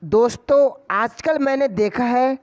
दोस्तों, आजकल मैंने देखा है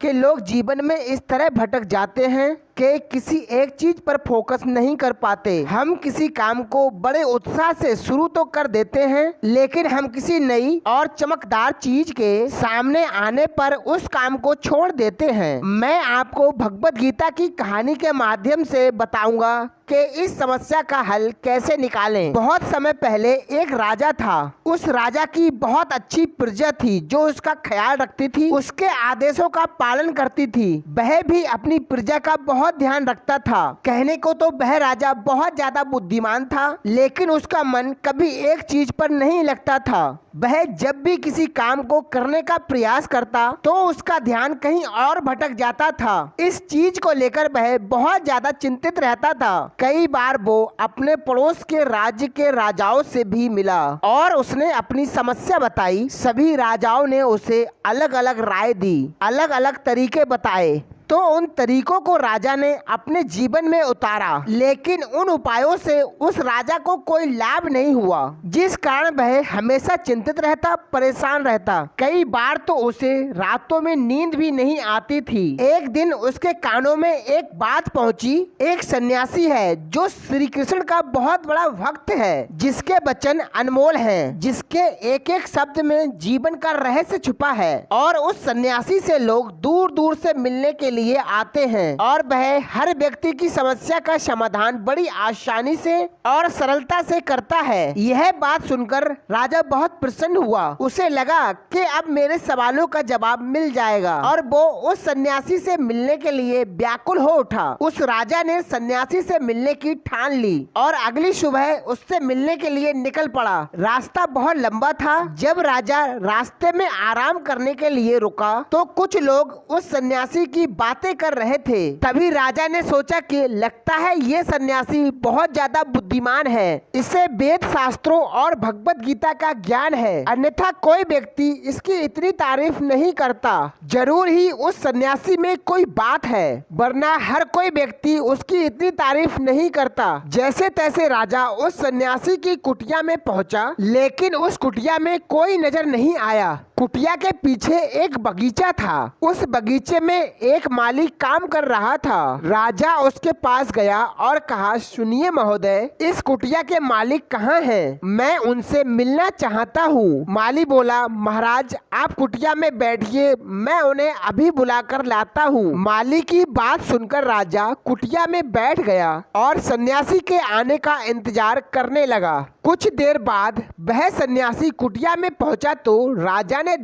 कि लोग जीवन में इस तरह भटक जाते हैं कि किसी एक चीज पर फोकस नहीं कर पाते। हम किसी काम को बड़े उत्साह से शुरू तो कर देते हैं, लेकिन हम किसी नई और चमकदार चीज के सामने आने पर उस काम को छोड़ देते हैं। मैं आपको भगवत गीता की कहानी के माध्यम से बताऊंगा कि इस समस्या का हल कैसे निकालें। बहुत समय पहले एक राजा था। उस राजा की बहुत अच्छी प्रजा थी जो उसका ख्याल रखती थी, उसके आदेशों का पालन करती थी। वह भी अपनी प्रजा का बहुत ध्यान रखता था। कहने को तो वह राजा बहुत ज्यादा बुद्धिमान था, लेकिन उसका मन कभी एक चीज पर नहीं लगता था। वह जब भी किसी काम को करने का प्रयास करता तो उसका ध्यान कहीं और भटक जाता था। इस चीज को लेकर वह बहुत ज्यादा चिंतित रहता था। कई बार वो अपने पड़ोस के राज्य के राजाओं से भी मिला और उसने अपनी समस्या बताई। सभी राजाओं ने उसे अलग अलग राय दी, अलग अलग तरीके बताए। तो उन तरीकों को राजा ने अपने जीवन में उतारा, लेकिन उन उपायों से उस राजा को कोई लाभ नहीं हुआ, जिस कारण वह हमेशा चिंतित रहता, परेशान रहता। कई बार तो उसे रातों में नींद भी नहीं आती थी। एक दिन उसके कानों में एक बात पहुंची। एक सन्यासी है जो श्री कृष्ण का बहुत बड़ा भक्त है, जिसके वचन अनमोल हैं, जिसके एक एक शब्द में जीवन का रहस्य छुपा है। और उस सन्यासी से लोग दूर दूर से मिलने के लिए आते हैं और वह हर व्यक्ति की समस्या का समाधान बड़ी आसानी से और सरलता से करता है। यह बात सुनकर राजा बहुत प्रसन्न हुआ। उसे लगा कि अब मेरे सवालों का जवाब मिल जाएगा और वो उस सन्यासी से मिलने के लिए व्याकुल हो उठा। उस राजा ने सन्यासी से मिलने की ठान ली और अगली सुबह उससे मिलने के लिए निकल पड़ा। रास्ता बहुत लंबा था। जब राजा रास्ते में आराम करने के लिए रुका तो कुछ लोग उस सन्यासी की बातें कर रहे थे। तभी राजा ने सोचा कि लगता है ये सन्यासी बहुत ज्यादा बुद्धिमान है, इसे वेद शास्त्रों और भगवत गीता का ज्ञान है, अन्यथा कोई व्यक्ति इसकी इतनी तारीफ नहीं करता। जरूर ही उस सन्यासी में कोई बात है, वरना हर कोई व्यक्ति उसकी इतनी तारीफ नहीं करता। जैसे तैसे राजा उस सन्यासी की कुटिया में पहुंचा, लेकिन उस कुटिया में कोई नजर नहीं आया। कुटिया के पीछे एक बगीचा था। उस बगीचे में एक माली काम कर रहा था। राजा उसके पास गया और कहा, सुनिए महोदय, इस कुटिया के मालिक कहाँ हैं? मैं उनसे मिलना चाहता हूँ। माली बोला, महाराज आप कुटिया में बैठिए, मैं उन्हें अभी बुलाकर लाता हूँ। माली की बात सुनकर राजा कुटिया में बैठ गया और सन्यासी के आने का इंतजार करने लगा। कुछ देर बाद वह सन्यासी कुटिया में पहुंचा तो राजा ने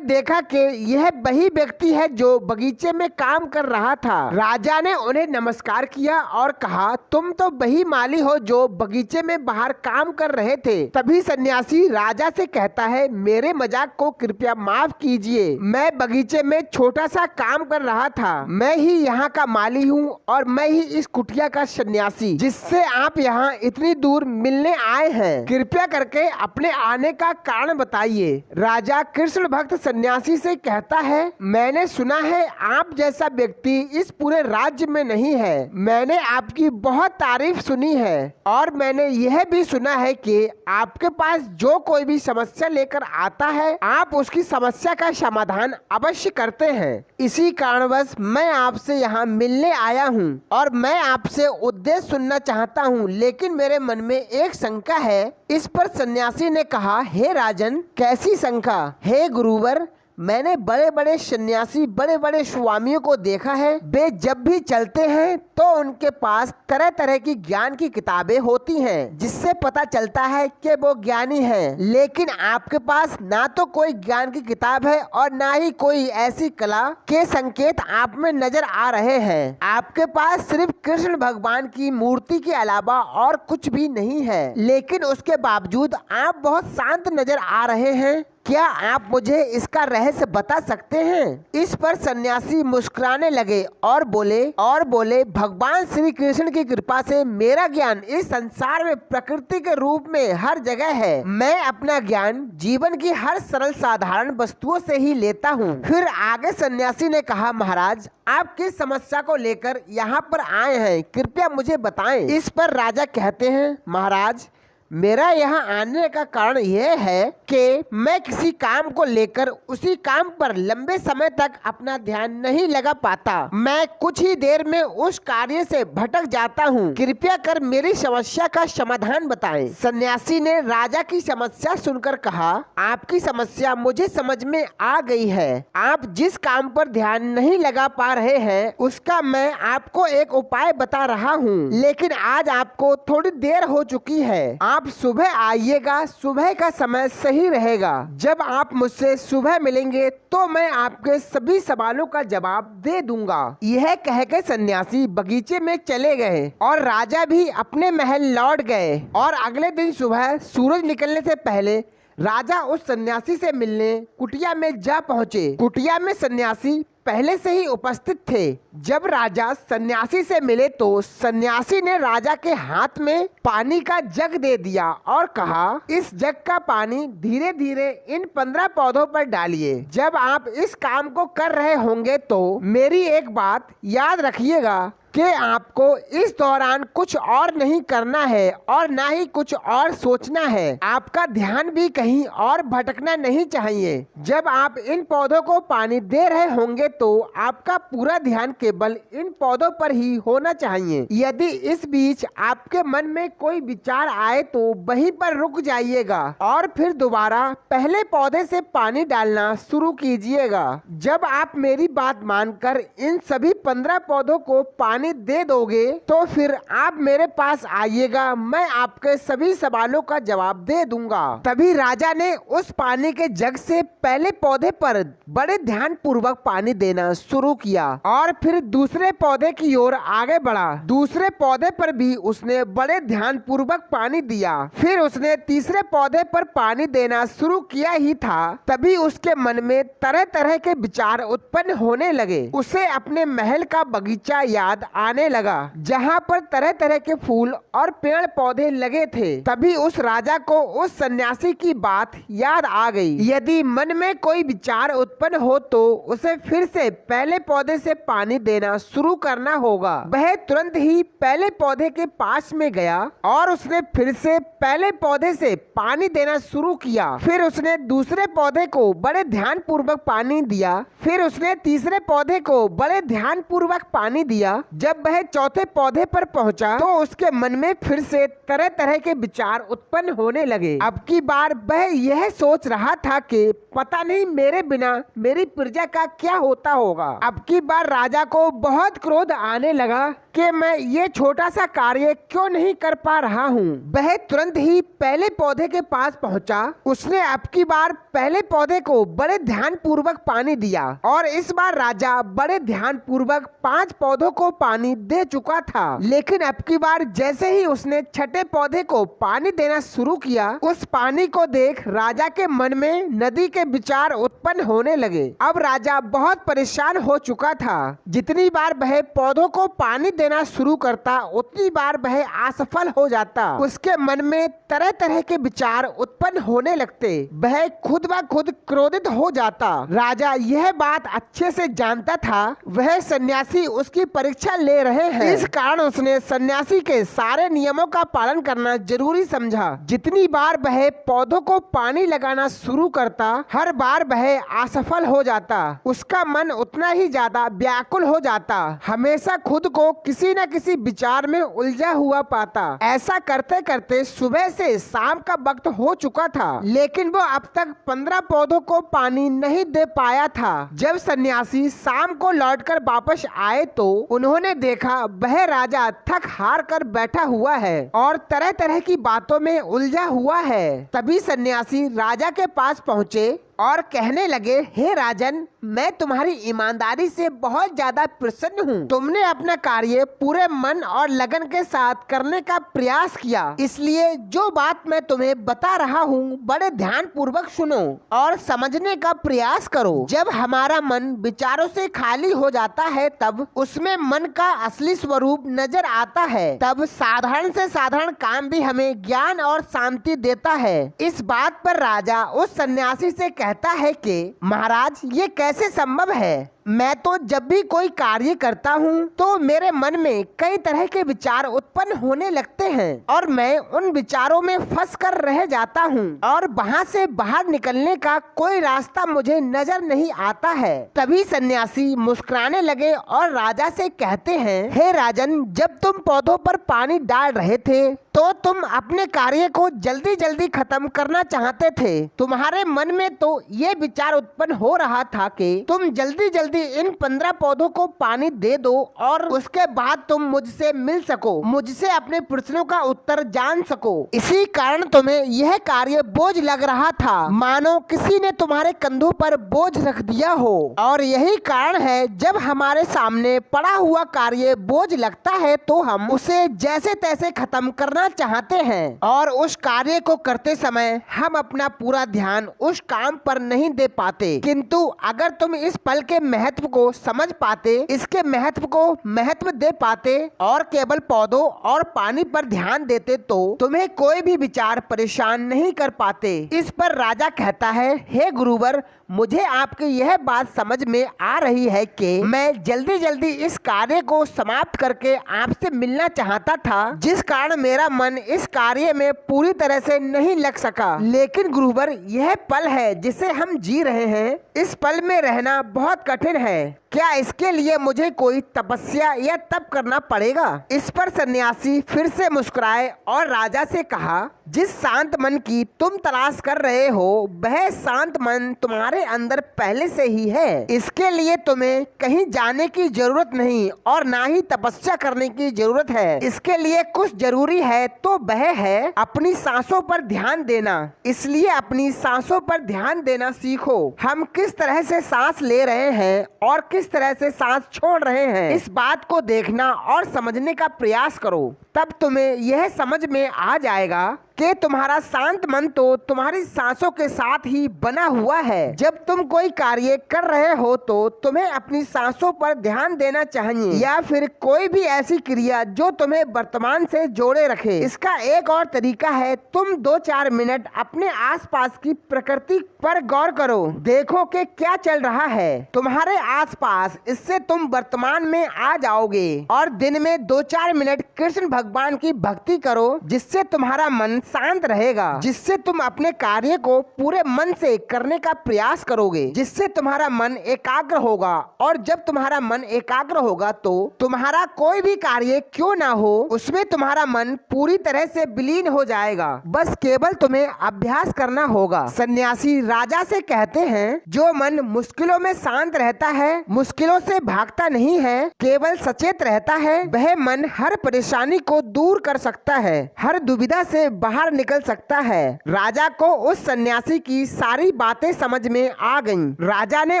देखा कि यह वही व्यक्ति है जो बगीचे में काम कर रहा था। राजा ने उन्हें नमस्कार किया और कहा, तुम तो वही माली हो जो बगीचे में बाहर काम कर रहे थे। तभी सन्यासी राजा से कहता है, मेरे मजाक को कृपया माफ कीजिए, मैं बगीचे में छोटा सा काम कर रहा था। मैं ही यहाँ का माली हूँ और मैं ही इस कुटिया का सन्यासी जिससे आप यहाँ इतनी दूर मिलने आए हैं। कृपया करके अपने आने का कारण बताइए। राजा कृष्ण भक्त सन्यासी से कहता है, मैंने सुना है आप जैसा व्यक्ति इस पूरे राज्य में नहीं है। मैंने आपकी बहुत तारीफ सुनी है और मैंने यह भी सुना है कि आपके पास जो कोई भी समस्या लेकर आता है, आप उसकी समस्या का समाधान अवश्य करते हैं। इसी कारणवश मैं आपसे यहाँ मिलने आया हूँ और मैं आपसे उद्देश्य सुनना चाहता हूँ, लेकिन मेरे मन में एक शंका है। इस पर सन्यासी ने कहा, हे राजन, कैसी शंका? हे गुरुवर, मैंने बड़े बड़े सन्यासी, बड़े बड़े स्वामियों को देखा है। वे जब भी चलते हैं तो उनके पास तरह तरह की ज्ञान की किताबें होती हैं, जिससे पता चलता है कि वो ज्ञानी हैं। लेकिन आपके पास ना तो कोई ज्ञान की किताब है और ना ही कोई ऐसी कला के संकेत आप में नजर आ रहे हैं। आपके पास सिर्फ कृष्ण भगवान की मूर्ति के अलावा और कुछ भी नहीं है, लेकिन उसके बावजूद आप बहुत शांत नजर आ रहे हैं। क्या आप मुझे इसका रहस्य बता सकते हैं? इस पर सन्यासी मुस्कुराने लगे और बोले, भगवान श्री कृष्ण की कृपा से मेरा ज्ञान इस संसार में प्रकृति के रूप में हर जगह है। मैं अपना ज्ञान जीवन की हर सरल साधारण वस्तुओं से ही लेता हूँ। फिर आगे सन्यासी ने कहा, महाराज आप किस समस्या को लेकर यहाँ पर आए हैं, कृपया मुझे बताएं। इस पर राजा कहते हैं, महाराज मेरा यहाँ आने का कारण यह है कि मैं किसी काम को लेकर उसी काम पर लंबे समय तक अपना ध्यान नहीं लगा पाता। मैं कुछ ही देर में उस कार्य से भटक जाता हूँ। कृपया कर मेरी समस्या का समाधान बताएं। सन्यासी ने राजा की समस्या सुनकर कहा, आपकी समस्या मुझे समझ में आ गई है। आप जिस काम पर ध्यान नहीं लगा पा रहे हैं उसका मैं आपको एक उपाय बता रहा हूँ, लेकिन आज आपको थोड़ी देर हो चुकी है। आप सुबह आइएगा, सुबह का समय सही रहेगा। जब आप मुझसे सुबह मिलेंगे तो मैं आपके सभी सवालों का जवाब दे दूंगा। यह कहकर सन्यासी बगीचे में चले गए और राजा भी अपने महल लौट गए। और अगले दिन सुबह सूरज निकलने से पहले राजा उस सन्यासी से मिलने कुटिया में जा पहुँचे। कुटिया में सन्यासी पहले से ही उपस्थित थे। जब राजा सन्यासी से मिले तो सन्यासी ने राजा के हाथ में पानी का जग दे दिया और कहा, इस जग का पानी धीरे धीरे इन 15 पौधों पर डालिए। जब आप इस काम को कर रहे होंगे तो मेरी एक बात याद रखिएगा कि आपको इस दौरान कुछ और नहीं करना है और ना ही कुछ और सोचना है। आपका ध्यान भी कहीं और भटकना नहीं चाहिए। जब आप इन पौधों को पानी दे रहे होंगे तो आपका पूरा ध्यान केवल इन पौधों पर ही होना चाहिए। यदि इस बीच आपके मन में कोई विचार आए तो वहीं पर रुक जाइएगा और फिर दोबारा पहले पौधे से पानी डालना शुरू कीजिएगा। जब आप मेरी बात मानकर इन सभी 15 पौधों को पानी दे दोगे तो फिर आप मेरे पास आइएगा, मैं आपके सभी सवालों का जवाब दे दूंगा। तभी राजा ने उस पानी के जग से पहले पौधे पर बड़े ध्यान पूर्वक पानी देना शुरू किया और फिर दूसरे पौधे की ओर आगे बढ़ा। दूसरे पौधे पर भी उसने बड़े ध्यान पूर्वक पानी दिया। फिर उसने तीसरे पौधे पर पानी देना शुरू किया ही था, तभी उसके मन में तरह तरह के विचार उत्पन्न होने लगे। उसे अपने महल का बगीचा याद आने लगा जहाँ पर तरह तरह के फूल और पेड़ पौधे लगे थे। तभी उस राजा को उस सन्यासी की बात याद आ गई। यदि मन में कोई विचार उत्पन्न हो तो उसे फिर से पहले पौधे से पानी देना शुरू करना होगा। वह तुरंत ही पहले पौधे के पास में गया और उसने फिर से पहले पौधे से पानी देना शुरू किया। फिर उसने दूसरे पौधे को बड़े ध्यान पूर्वक पानी दिया। फिर उसने तीसरे पौधे को बड़े ध्यान पूर्वक पानी दिया। जब वह चौथे पौधे पर पहुंचा तो उसके मन में फिर से तरह तरह के विचार उत्पन्न होने लगे। अब की बार वह यह सोच रहा था कि पता नहीं मेरे बिना मेरी प्रजा का क्या होता होगा। अब की बार राजा को बहुत क्रोध आने लगा कि मैं ये छोटा सा कार्य क्यों नहीं कर पा रहा हूँ। वह तुरंत ही पहले पौधे के पास पहुँचा। उसने अब की बार पहले पौधे को बड़े ध्यान पूर्वक पानी दिया और इस बार राजा बड़े ध्यान पूर्वक 5 पौधों को पानी दे चुका था। लेकिन अब की बार जैसे ही उसने छठे पौधे को पानी देना शुरू किया, उस पानी को देख राजा के मन में नदी के विचार उत्पन्न होने लगे। अब राजा बहुत परेशान हो चुका था। जितनी बार वह पौधों को पानी देना शुरू करता उतनी बार वह असफल हो जाता। उसके मन में तरह तरह के विचार उत्पन्न होने लगते। वह खुद ब खुद क्रोधित हो जाता। राजा यह बात अच्छे से जानता था। वह सन्यासी उसकी परीक्षा ले रहे हैं, इस कारण उसने सन्यासी के सारे नियमों का पालन करना जरूरी समझा। जितनी बार वह पौधों को पानी लगाना शुरू करता, हर बार वह असफल हो जाता। उसका मन उतना ही ज्यादा व्याकुल हो जाता। हमेशा खुद को किसी न किसी विचार में उलझा हुआ पाता। ऐसा करते करते सुबह से शाम का वक्त हो चुका था, लेकिन वो अब तक 15 पौधों को पानी नहीं दे पाया था। जब सन्यासी शाम को लौटकर वापस आए तो उन्होंने देखा वह राजा थक हार कर बैठा हुआ है और तरह तरह की बातों में उलझा हुआ है। तभी सन्यासी राजा के पास पहुँचे और कहने लगे, हे राजन, मैं तुम्हारी ईमानदारी से बहुत ज्यादा प्रसन्न हूँ। तुमने अपना कार्य पूरे मन और लगन के साथ करने का प्रयास किया, इसलिए जो बात मैं तुम्हें बता रहा हूँ बड़े ध्यान पूर्वक सुनो और समझने का प्रयास करो। जब हमारा मन विचारों से खाली हो जाता है तब उसमें मन का असली स्वरूप नजर आता है। तब साधारण से साधारण काम भी हमें ज्ञान और शांति देता है। इस बात पर राजा उस सन्यासी से कहता है कि महाराज, ये कैसे संभव है? मैं तो जब भी कोई कार्य करता हूँ तो मेरे मन में कई तरह के विचार उत्पन्न होने लगते हैं और मैं उन विचारों में फंस कर रह जाता हूँ और वहाँ से बाहर निकलने का कोई रास्ता मुझे नजर नहीं आता है। तभी सन्यासी मुस्कुराने लगे और राजा से कहते हैं, हे राजन, जब तुम पौधों पर पानी डाल रहे थे तो तुम अपने कार्य को जल्दी जल्दी खत्म करना चाहते थे। तुम्हारे मन में तो ये विचार उत्पन्न हो रहा था कि तुम जल्दी जल्दी इन 15 पौधों को पानी दे दो और उसके बाद तुम मुझसे मिल सको, मुझसे अपने प्रश्नों का उत्तर जान सको। इसी कारण तुम्हें यह कार्य बोझ लग रहा था, मानो किसी ने तुम्हारे कंधों पर बोझ रख दिया हो। और यही कारण है जब हमारे सामने पड़ा हुआ कार्य बोझ लगता है तो हम उसे जैसे तैसे खत्म करना चाहते हैं और उस कार्य को करते समय हम अपना पूरा ध्यान उस काम पर नहीं दे पाते। किंतु अगर तुम इस पल के महत्व को समझ पाते, इसके महत्व को महत्व दे पाते और केवल पौधों और पानी पर ध्यान देते तो तुम्हें कोई भी विचार परेशान नहीं कर पाते। इस पर राजा कहता है, हे गुरुवर, मुझे आपकी यह बात समझ में आ रही है कि मैं जल्दी जल्दी इस कार्य को समाप्त करके आपसे मिलना चाहता था, जिस कारण मेरा मन इस कार्य में पूरी तरह से नहीं लग सका। लेकिन गुरुवर, यह पल है जिसे हम जी रहे हैं, इस पल में रहना बहुत कठिन है। क्या इसके लिए मुझे कोई तपस्या या तप करना पड़ेगा? इस पर सन्यासी फिर से मुस्कुराए और राजा से कहा, जिस शांत मन की तुम तलाश कर रहे हो वह शांत मन तुम्हारे अंदर पहले से ही है। इसके लिए तुम्हें कहीं जाने की जरूरत नहीं और ना ही तपस्या करने की जरूरत है। इसके लिए कुछ जरूरी है तो वह है अपनी सांसों पर ध्यान देना। इसलिए अपनी सांसों पर ध्यान देना सीखो। हम किस तरह से सांस ले रहे हैं और किस तरह से सांस छोड़ रहे हैं, इस बात को देखना और समझने का प्रयास करो। तब तुम्हें यह समझ में आ जाएगा कि तुम्हारा शांत मन तो तुम्हारी सांसों के साथ ही बना हुआ है। जब तुम कोई कार्य कर रहे हो तो तुम्हें अपनी सांसों पर ध्यान देना चाहिए या फिर कोई भी ऐसी क्रिया जो तुम्हें वर्तमान से जोड़े रखे। इसका एक और तरीका है, तुम 2-4 मिनट अपने आसपास की प्रकृति पर गौर करो, देखो कि क्या चल रहा है तुम्हारे आसपास। इससे तुम वर्तमान में आ जाओगे और दिन में 2-4 मिनट कृष्ण भगवान की भक्ति करो, जिससे तुम्हारा मन शांत रहेगा, जिससे तुम अपने कार्य को पूरे मन से करने का प्रयास करोगे, जिससे तुम्हारा मन एकाग्र होगा। और जब तुम्हारा मन एकाग्र होगा तो तुम्हारा कोई भी कार्य क्यों ना हो उसमें तुम्हारा मन पूरी तरह से विलीन हो जाएगा। बस केवल तुम्हें अभ्यास करना होगा। सन्यासी राजा से कहते हैं, जो मन मुश्किलों में शांत रहता है, मुश्किलों से भागता नहीं है, केवल सचेत रहता है, वह मन हर परेशानी को दूर कर सकता है, हर दुविधा से बाहर निकल सकता है। राजा को उस सन्यासी की सारी बातें समझ में आ गईं। राजा ने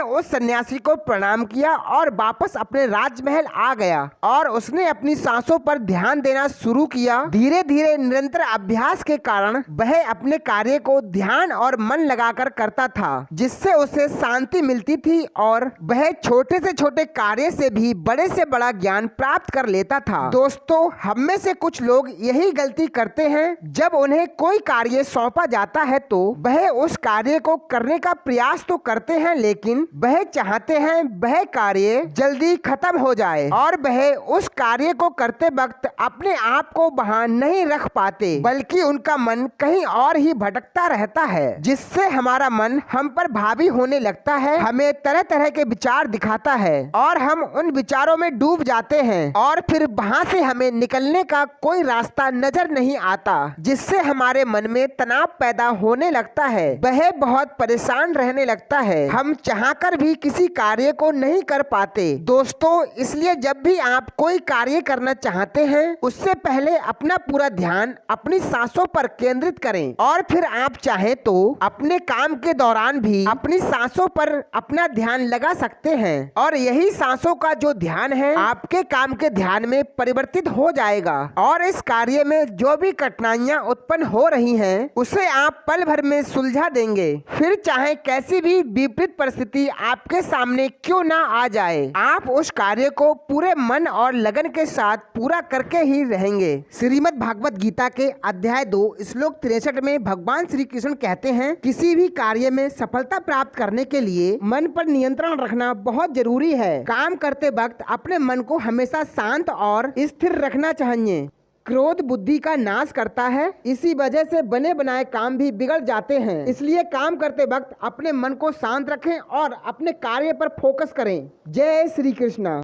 उस सन्यासी को प्रणाम किया और वापस अपने राजमहल आ गया और उसने अपनी सांसों पर ध्यान देना शुरू किया। धीरे धीरे निरंतर अभ्यास के कारण वह अपने कार्य को ध्यान और मन लगाकर करता था, जिससे उसे शांति मिलती थी और वह छोटे से छोटे कार्य से भी बड़े से बड़ा ज्ञान प्राप्त कर लेता था। दोस्तों, हम में से कुछ लोग यही गलती करते हैं। जब उन्हें कोई कार्य सौंपा जाता है तो वह उस कार्य को करने का प्रयास तो करते हैं, लेकिन वह चाहते हैं वह कार्य जल्दी खत्म हो जाए और वह उस कार्य को करते वक्त अपने आप को वहां नहीं रख पाते, बल्कि उनका मन कहीं और ही भटकता रहता है, जिससे हमारा मन हम पर हावी होने लगता है, हमें तरह तरह के विचार दिखाता है और हम उन विचारों में डूब जाते हैं और फिर वहां से हमें निकलने का कोई रास्ता नजर नहीं आता, जिससे हमारे मन में तनाव पैदा होने लगता है। वह बहुत परेशान रहने लगता है, हम चाहकर भी किसी कार्य को नहीं कर पाते। दोस्तों, इसलिए जब भी आप कोई कार्य करना चाहते हैं उससे पहले अपना पूरा ध्यान अपनी सांसों पर केंद्रित करें और फिर आप चाहे तो अपने काम के दौरान भी अपनी सांसों पर अपना ध्यान लगा सकते हैं और यही सांसों का जो ध्यान है आपके काम के ध्यान में परिवर्तित हो जाएगा और इस कार्य में जो भी कठिनाइयां उत्पन्न हो रही हैं, उसे आप पल भर में सुलझा देंगे। फिर चाहे कैसी भी विपरीत परिस्थिति आपके सामने क्यों ना आ जाए, आप उस कार्य को पूरे मन और लगन के साथ पूरा करके ही रहेंगे। श्रीमद् भागवत गीता के अध्याय 2 श्लोक 63 में भगवान श्री कृष्ण कहते हैं, किसी भी कार्य में सफलता प्राप्त करने के लिए मन पर नियंत्रण रखना बहुत जरूरी है। काम करते वक्त अपने मन को हमेशा शांत और स्थिर रखना चाहिए। क्रोध बुद्धि का नाश करता है, इसी वजह से बने बनाए काम भी बिगड़ जाते हैं। इसलिए काम करते वक्त अपने मन को शांत रखें और अपने कार्य पर फोकस करें। जय श्री कृष्णा।